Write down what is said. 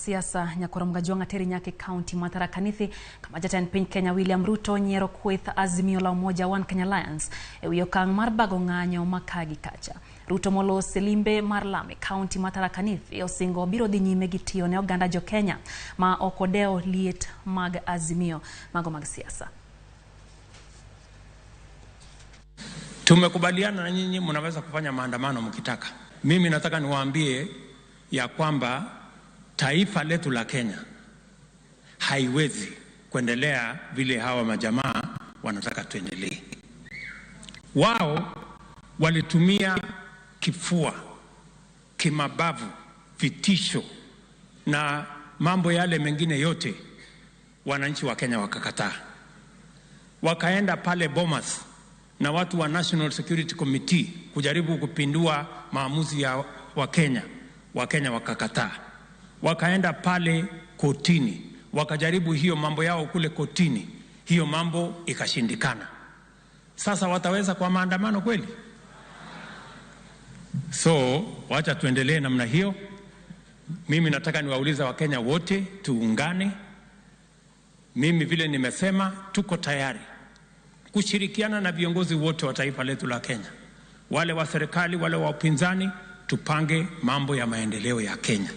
siasa Nyakoro Mgajong ateri nyake county Tharaka Nithi kama jatend piny Kenya William Ruto nyiero kweth Azimio la Umoja One Kenya Alliance ewi okang' mar bago ng'anyo makagi kacha. Ruto molo selimbe mar Lame county Tharaka Nithi osingo biro dhi nyime gi tiyo ne oganda jo Kenya ma okodeo liet mag Azimio mago mag siasa. Tumekubaliana na nyinyi mnaweza kufanya maandamano mkitaka. Mimi nataka niwaambie ya kwamba taifa letu la Kenya haiwezi kuendelea vile hawa majamaa wanataka tuendelee. Wao walitumia kifua, kimabavu, vitisho na mambo yale mengine yote, wananchi wa Kenya wakakataa. Wakaenda pale Bomas na watu wa National Security Committee kujaribu kupindua maamuzi ya Wakenya wakakataa. Wakaenda pale kotini, wakajaribu hiyo mambo yao kule kotini, hiyo mambo ikashindikana. Sasa wataweza kwa maandamano kweli? So wacha tuendelee namna hiyo. Mimi nataka niwauliza Wakenya wote tuungane. Mimi vile nimesema tuko tayari kushirikiana na viongozi wote wa taifa letu la Kenya, wale wa serikali, wale wa upinzani, tupange mambo ya maendeleo ya Kenya.